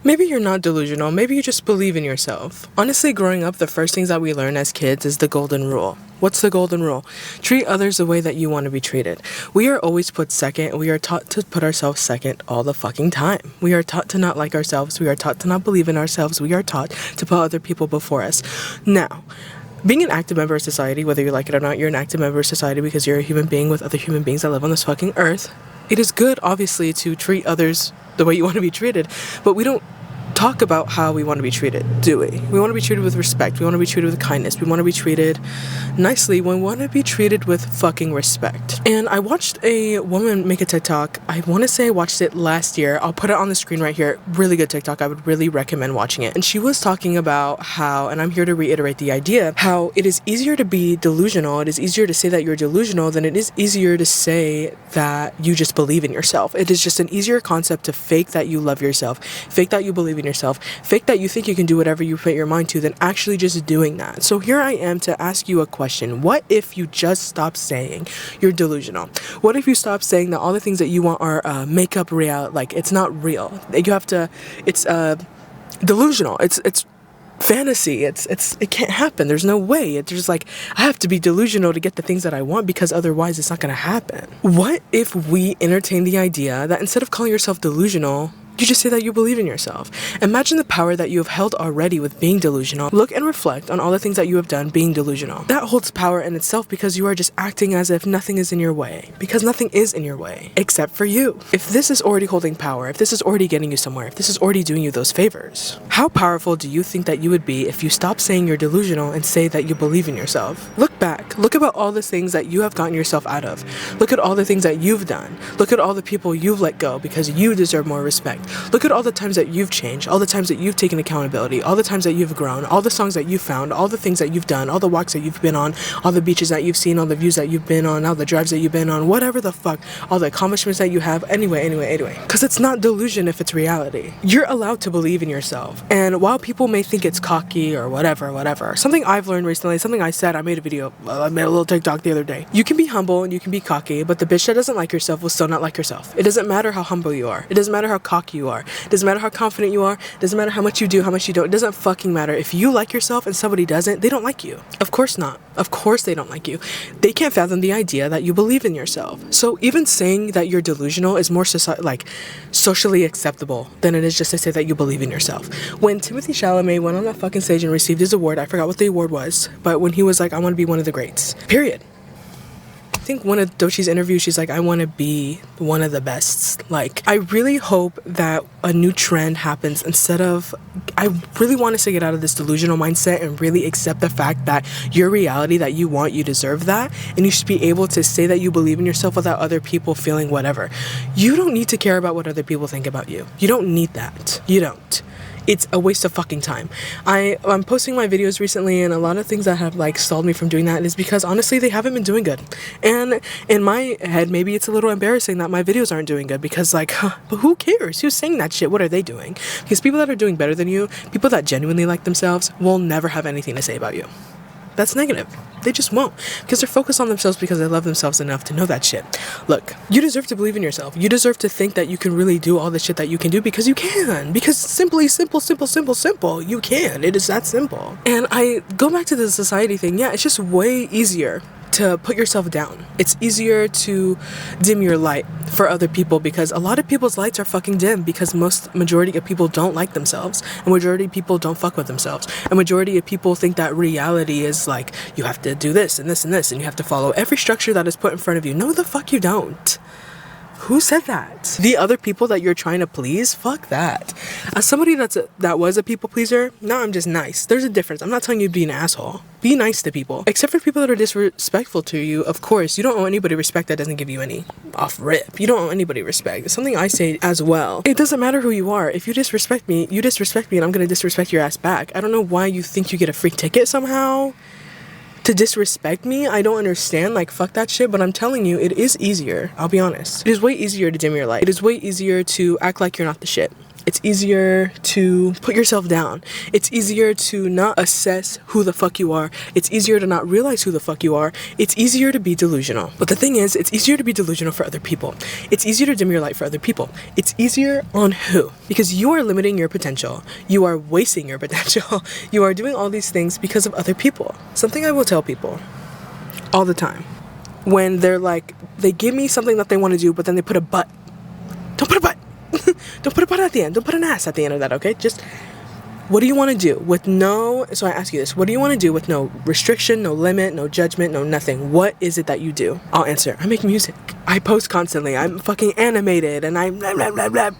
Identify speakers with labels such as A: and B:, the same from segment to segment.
A: Maybe you're not delusional, maybe you just believe in yourself. Honestly, growing up, the first things that we learn as kids is the golden rule. What's the golden rule? Treat others the way that you want to be treated. We are always put second. We are taught to put ourselves second all the fucking time. We are taught to not like ourselves. We are taught to not believe in ourselves. We are taught to put other people before us. Now, being an active member of society, whether you like it or not, you're an active member of society because you're a human being with other human beings that live on this fucking earth. It is good, obviously, to treat others the way you want to be treated, but we don't talk about how we want to be treated, do we? We want to be treated with respect. We want to be treated with kindness. We want to be treated nicely. We want to be treated with fucking respect. And I watched a woman make a TikTok. I want to say I watched it last year. I'll put it on the screen right here. Really good TikTok. I would really recommend watching it. And she was talking about how, and I'm here to reiterate the idea, how it is easier to be delusional. It is easier to say that you're delusional than it is easier to say that you just believe in yourself. It is just an easier concept to fake that you love yourself, fake that you believe in yourself, fake that you think you can do whatever you put your mind to, than actually just doing that. So here I am to ask you a question. What if you just stop saying you're delusional? What if you stop saying that all the things that you want are make-up reality? Like, it's not real. You have to, it's delusional. It's fantasy. It can't happen. There's no way. It's just like, I have to be delusional to get the things that I want because otherwise it's not going to happen. What if we entertain the idea that instead of calling yourself delusional, you just say that you believe in yourself? Imagine the power that you have held already with being delusional. Look and reflect on all the things that you have done being delusional. That holds power in itself because you are just acting as if nothing is in your way. Because nothing is in your way, except for you. If this is already holding power, if this is already getting you somewhere, if this is already doing you those favors, how powerful do you think that you would be if you stop saying you're delusional and say that you believe in yourself? Look back. Look about all the things that you have gotten yourself out of. Look at all the things that you've done. Look at all the people you've let go because you deserve more respect. Look at all the times that you've changed, all the times that you've taken accountability, all the times that you've grown, all the songs that you've found, all the things that you've done, all the walks that you've been on, all the beaches that you've seen, all the views that you've been on, all the drives that you've been on, whatever the fuck, all the accomplishments that you have. Anyway. Because it's not delusion if it's reality. You're allowed to believe in yourself. And while people may think it's cocky or whatever, something I've learned recently, something I said, I made a little TikTok the other day. You can be humble and you can be cocky, but the bitch that doesn't like herself will still not like herself. It doesn't matter how humble you are. It doesn't matter how cocky you are. It doesn't matter how confident you are. It doesn't matter how much you do, how much you don't. It doesn't fucking matter. If you like yourself and somebody doesn't, they don't like you. Of course not. Of course they don't like you. They can't fathom the idea that you believe in yourself. So even saying that you're delusional is more socially acceptable than it is just to say that you believe in yourself. When Timothée Chalamet went on that fucking stage and received his award, I forgot what the award was, but when he was like, I want to be one of the greats. Period. I think one of Doechie's interviews, she's like, I want to be one of the best. Like, I really hope that a new trend happens instead of, I really want us to get out of this delusional mindset and really accept the fact that your reality that you want, you deserve that. And you should be able to say that you believe in yourself without other people feeling whatever. You don't need to care about what other people think about you. You don't need that. You don't. It's a waste of fucking time. I'm posting my videos recently, and a lot of things that have stalled me from doing that is because honestly they haven't been doing good. And in my head, maybe it's a little embarrassing that my videos aren't doing good because but who cares? Who's saying that shit? What are they doing? Because people that are doing better than you, people that genuinely like themselves, will never have anything to say about you. That's negative. They just won't, because they're focused on themselves because they love themselves enough to know that shit. Look, you deserve to believe in yourself. You deserve to think that you can really do all the shit that you can do because you can. Because simple, you can. It is that simple. And I go back to the society thing. Yeah, it's just way easier to put yourself down. It's easier to dim your light for other people because a lot of people's lights are fucking dim because majority of people don't like themselves, and majority of people don't fuck with themselves, and majority of people think that reality is like you have to do this and this and this and you have to follow every structure that is put in front of you. No, the fuck you don't. Who said that? The other people that you're trying to please? Fuck that. As somebody that was a people pleaser, now I'm just nice. There's a difference. I'm not telling you to be an asshole. Be nice to people. Except for people that are disrespectful to you, of course. You don't owe anybody respect that doesn't give you any off rip. You don't owe anybody respect. It's something I say as well. It doesn't matter who you are. If you disrespect me and I'm gonna disrespect your ass back. I don't know why you think you get a free ticket somehow to disrespect me. I don't understand. Fuck that shit. But I'm telling you, it is easier. I'll be honest. It is way easier to dim your light. It is way easier to act like you're not the shit. It's easier to put yourself down. It's easier to not assess who the fuck you are. It's easier to not realize who the fuck you are. It's easier to be delusional. But the thing is, it's easier to be delusional for other people. It's easier to dim your light for other people. It's easier on who? Because you are limiting your potential. You are wasting your potential. You are doing all these things because of other people. Something I will tell people all the time. When they're like, they give me something that they want to do, but then they put a but. Don't put a but. Don't put a butt at the end. Don't put an ass at the end of that, okay? Just, what do you want to do with no... So I ask you this. What do you want to do with no restriction, no limit, no judgment, no nothing? What is it that you do? I'll answer. I make music. I post constantly. I'm fucking animated, and I... Blah, blah, blah, blah.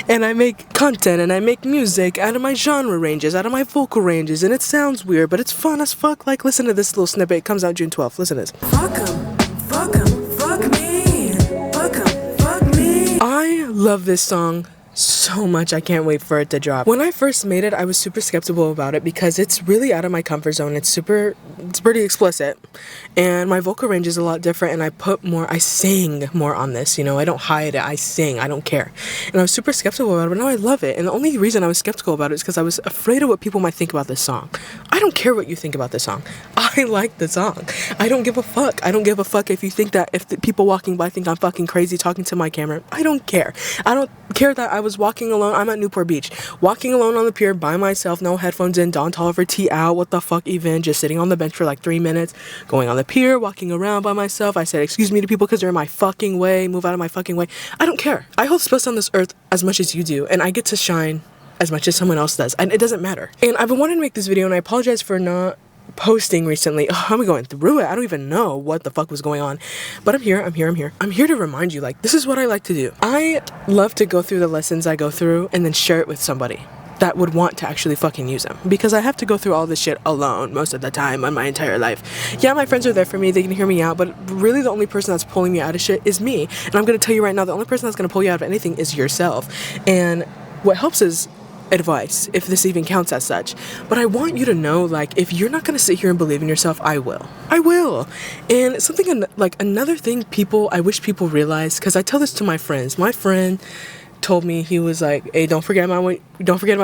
A: And I make content, and I make music out of my genre ranges, out of my vocal ranges, and it sounds weird, but it's fun as fuck. Like, listen to this little snippet. It comes out June 12th. Listen to this. Fuck 'em. Fuck 'em. Fuck me. Fuck 'em. Fuck me. I love this song so much. I can't wait for it to drop. When I first made it, I was super skeptical about it because it's really out of my comfort zone. It's pretty explicit, and my vocal range is a lot different, and I sing more on this, you know. I don't hide it. I sing. I don't care. And I was super skeptical about it, but now I love it. And the only reason I was skeptical about it is because I was afraid of what people might think about this song. I don't care what you think about this song. I like the song. I don't give a fuck. I don't give a fuck if you think that, if the people walking by think I'm fucking crazy talking to my camera. I don't care. I don't care that I was walking alone. I'm at Newport Beach, walking alone on the pier by myself, no headphones in, Don Toliver tea out, what the fuck even, just sitting on the bench for like 3 minutes, going on the pier, walking around by myself. I said excuse me to people because they're in my fucking way. Move out of my fucking way. I don't care. I hold space on this earth as much as you do, and I get to shine as much as someone else does, and it doesn't matter. And I've been wanting to make this video, and I apologize for not posting recently. I'm going through it. I don't even know what the fuck was going on, but I'm here to remind you, like, this is what I like to do. I love to go through the lessons I go through and then share it with somebody that would want to actually fucking use them, because I have to go through all this shit alone most of the time on my entire life. Yeah, my friends are there for me, they can hear me out, but really the only person that's pulling me out of shit is me. And I'm gonna tell you right now, the only person that's gonna pull you out of anything is yourself. And what helps is advice, if this even counts as such. But I want you to know, like, if you're not gonna sit here and believe in yourself, I will. And something, like, another thing I wish people realize, because I tell this to my friends. My friend told me, he was like, hey, don't forget about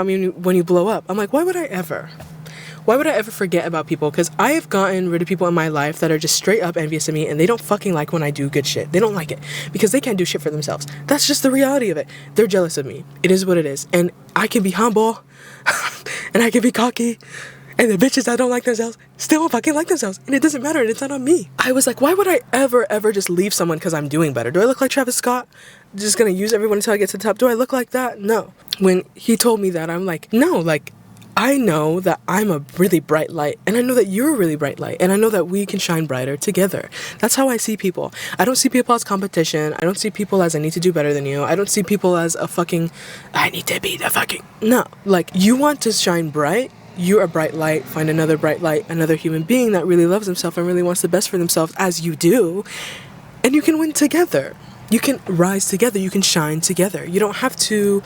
A: me when you blow up. I'm like, why would I ever forget about people? Because I have gotten rid of people in my life that are just straight up envious of me, and they don't fucking like when I do good shit. They don't like it because they can't do shit for themselves. That's just the reality of it. They're jealous of me. It is what it is. And I can be humble and I can be cocky, and the bitches that don't like themselves still don't fucking like themselves, and it doesn't matter, and it's not on me. I was like, why would I ever just leave someone because I'm doing better? Do I look like Travis Scott? Just gonna use everyone until I get to the top? Do I look like that? No. When he told me that, I'm like, no, like, I know that I'm a really bright light, and I know that you're a really bright light, and I know that we can shine brighter together. That's how I see people. I don't see people as competition. I don't see people as I need to do better than you. I don't see people as a fucking, I need to be the fucking, no. Like, you want to shine bright, you're a bright light, find another bright light, another human being that really loves himself and really wants the best for themselves as you do, and you can win together. You can rise together. You can shine together. You don't have to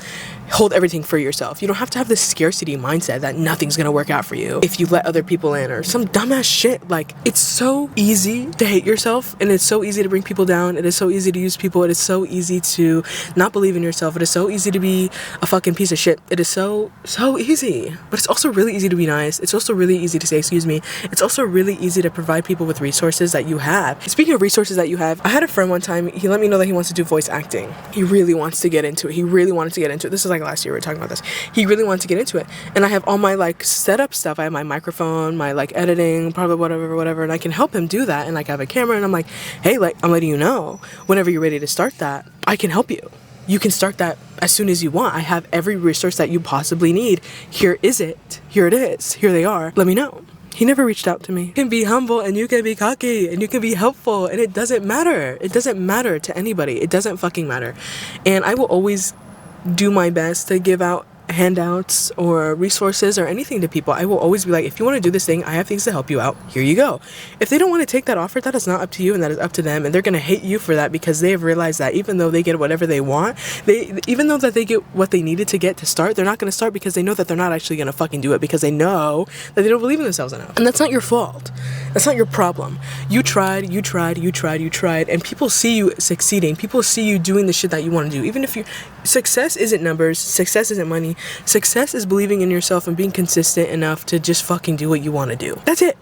A: hold everything for yourself. You don't have to have this scarcity mindset that nothing's gonna work out for you if you let other people in, or some dumbass shit. Like, it's so easy to hate yourself, and it's so easy to bring people down. It is so easy to use people. It is so easy to not believe in yourself. It is so easy to be a fucking piece of shit. It is so easy. But it's also really easy to be nice. It's also really easy to say excuse me. It's also really easy to provide people with resources that you have. Speaking of resources that you have, I had a friend one time, he let me know that he wants to do voice acting. He really wants to get into it. He really wanted to get into it. This is like last year we were talking about this. He really wanted to get into it. And I have all my like setup stuff. I have my microphone, my like editing, probably whatever, and I can help him do that. And like I have a camera, and I'm like, hey, like, I'm letting you know, whenever you're ready to start that, I can help you. You can start that as soon as you want. I have every resource that you possibly need. Here is it. Here it is. Here they are. Let me know. He never reached out to me. You can be humble, and you can be cocky, and you can be helpful, and it doesn't matter. It doesn't matter to anybody. It doesn't fucking matter. And I will always do my best to give out handouts or resources or anything to people. I will always be like, if you want to do this thing, I have things to help you out. Here you go. If they don't want to take that offer, that is not up to you, and that is up to them, and they're going to hate you for that, because they have realized that even though they get whatever they want, even though that they get what they needed to get to start, they're not going to start because they know that they're not actually going to fucking do it, because they know that they don't believe in themselves enough. And that's not your fault. That's not your problem. You tried, and people see you succeeding. People see you doing the shit that you want to do. Even if success isn't numbers, success isn't money. Success is believing in yourself and being consistent enough to just fucking do what you want to do. That's it.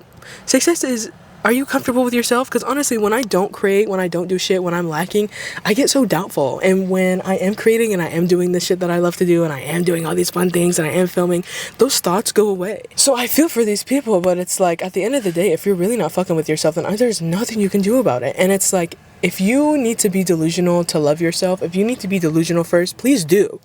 A: Success is, are you comfortable with yourself? Because honestly, when I don't create, when I don't do shit, when I'm lacking, I get so doubtful. And when I am creating and I am doing the shit that I love to do, and I am doing all these fun things and I am filming, those thoughts go away. So I feel for these people, but it's like, at the end of the day, if you're really not fucking with yourself, then there's nothing you can do about it. And it's like, if you need to be delusional to love yourself, if you need to be delusional first, please do.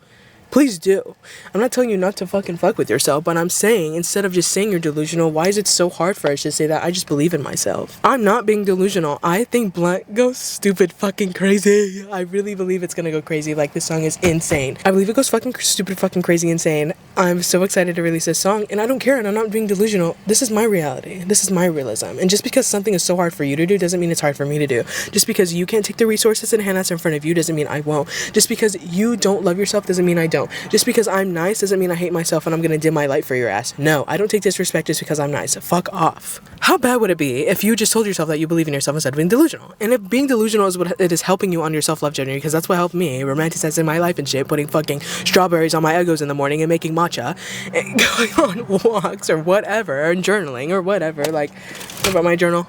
A: Please do. I'm not telling you not to fucking fuck with yourself, but I'm saying, instead of just saying you're delusional, why is it so hard for us to say that I just believe in myself? I'm not being delusional. I think Blunt goes stupid fucking crazy. I really believe it's gonna go crazy. Like, this song is insane. I believe it goes fucking stupid fucking crazy insane. I'm so excited to release this song, and I don't care, and I'm not being delusional. This is my reality. This is my realism. And just because something is so hard for you to do doesn't mean it's hard for me to do. Just because you can't take the resources and handouts in front of you doesn't mean I won't. Just because you don't love yourself doesn't mean I don't. Just because I'm nice doesn't mean I hate myself and I'm gonna dim my light for your ass. No, I don't take disrespect just because I'm nice. Fuck off. How bad would it be if you just told yourself that you believe in yourself instead of being delusional? And if being delusional is what it is helping you on your self-love journey, because that's what helped me, romanticizing my life and shit, putting fucking strawberries on my Eggos in the morning and making matcha, and going on walks or whatever, and journaling or whatever. Like, what about my journal?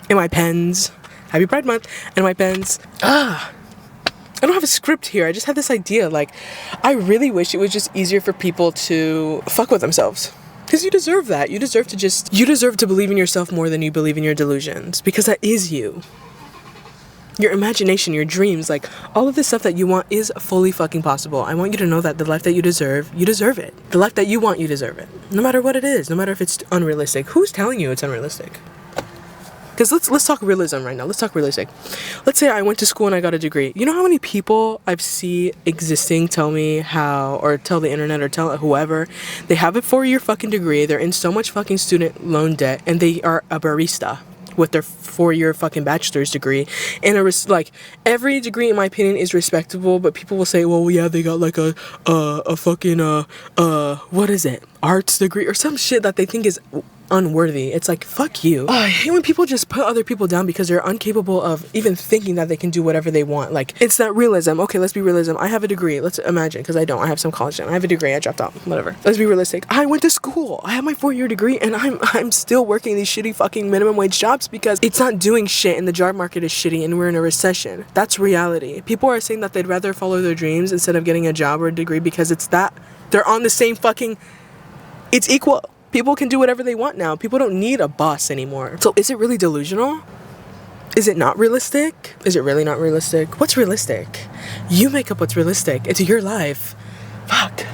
A: And my pens. Happy Pride Month. And my pens. I don't have a script here. I just have this idea. Like, I really wish it was just easier for people to fuck with themselves. Because you deserve that. You deserve to believe in yourself more than you believe in your delusions. Because that is you. Your imagination, your dreams, like, all of this stuff that you want is fully fucking possible. I want you to know that the life that you deserve it. The life that you want, you deserve it. No matter what it is. No matter if it's unrealistic. Who's telling you it's unrealistic? Because let's talk realism right now. Let's talk realistic. Let's say I went to school and I got a degree. You know how many people I've seen existing tell me how, or tell the internet, or tell whoever, they have a 4-year fucking degree, they're in so much fucking student loan debt, and they are a barista with their 4-year fucking bachelor's degree. And like, every degree in my opinion is respectable, but people will say, well, yeah, they got like a fucking what is it, arts degree or some shit that they think is unworthy. It's like, fuck you. I hate when people just put other people down because they're incapable of even thinking that they can do whatever they want. Like, it's that realism. Okay, let's be realism. I have a degree. Let's imagine, because I don't. I have some college debt. I have a degree. I dropped out. Whatever. Let's be realistic. I went to school. I have my 4-year degree, and I'm still working these shitty fucking minimum wage jobs because it's not doing shit, and the job market is shitty, and we're in a recession. That's reality. People are saying that they'd rather follow their dreams instead of getting a job or a degree because it's that they're on the same fucking. It's equal. People can do whatever they want now. People don't need a boss anymore. So is it really delusional? Is it not realistic? Is it really not realistic? What's realistic? You make up what's realistic. It's your life. Fuck.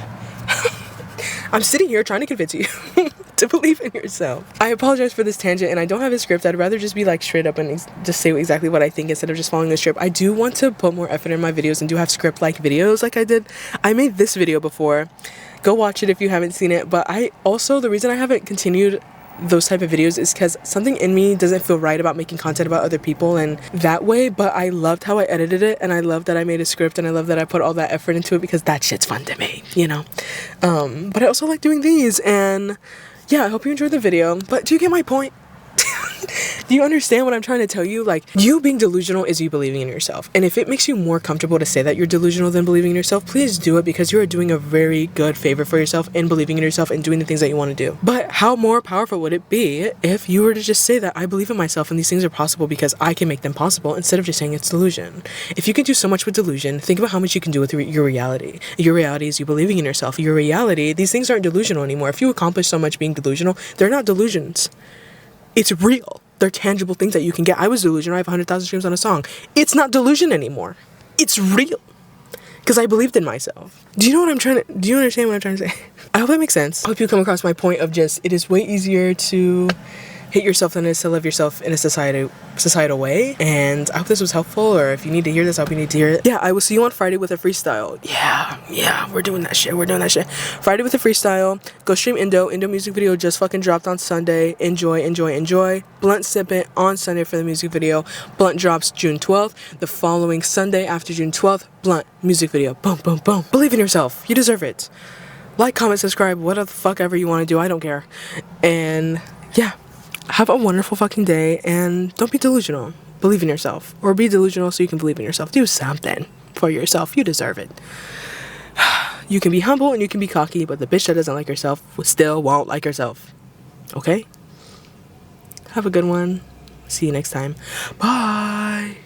A: I'm sitting here trying to convince you to believe in yourself. I apologize for this tangent, and I don't have a script. I'd rather just be like straight up and just say exactly what I think instead of just following the script. I do want to put more effort in my videos and do have script-like videos like I did. I made this video before. Go watch it if you haven't seen it. But the reason I haven't continued those type of videos is because something in me doesn't feel right about making content about other people and that way. But I loved how I edited it, and I loved that I made a script, and I love that I put all that effort into it because that shit's fun to me, you know. But I also like doing these, and yeah, I hope you enjoyed the video. But do you get my point? Do you understand what I'm trying to tell you? Like, you being delusional is you believing in yourself. And if it makes you more comfortable to say that you're delusional than believing in yourself, please do it, because you are doing a very good favor for yourself in believing in yourself and doing the things that you want to do. But how more powerful would it be if you were to just say that I believe in myself and these things are possible because I can make them possible, instead of just saying it's delusion? If you can do so much with delusion, think about how much you can do with your reality. Your reality is you believing in yourself. Your reality, these things aren't delusional anymore. If you accomplish so much being delusional, they're not delusions. It's real. They're tangible things that you can get. I was delusional. I have 100,000 streams on a song. It's not delusion anymore. It's real. Because I believed in myself. Do you understand what I'm trying to say? I hope that makes sense. I hope you come across my point of just, it is way easier to hate yourself than it is to live yourself in a societal way. And I hope this was helpful, or if you need to hear this, I hope you need to hear it. Yeah, I will see you on Friday with a freestyle. Yeah, we're doing that shit. Friday with a freestyle. Go stream Indo music video just fucking dropped on Sunday. Enjoy. Blunt sipping on Sunday for the music video. Blunt drops June 12th. The following Sunday after June 12th, Blunt music video. Boom. Believe in yourself. You deserve it. Like, comment, subscribe, whatever the fuck ever you want to do. I don't care. And yeah, have a wonderful fucking day, and don't be delusional. Believe in yourself, or be delusional so you can believe in yourself. Do something for yourself. You deserve it. You can be humble and you can be cocky, but the bitch that doesn't like herself still won't like herself. Okay? Have a good one. See you next time. Bye.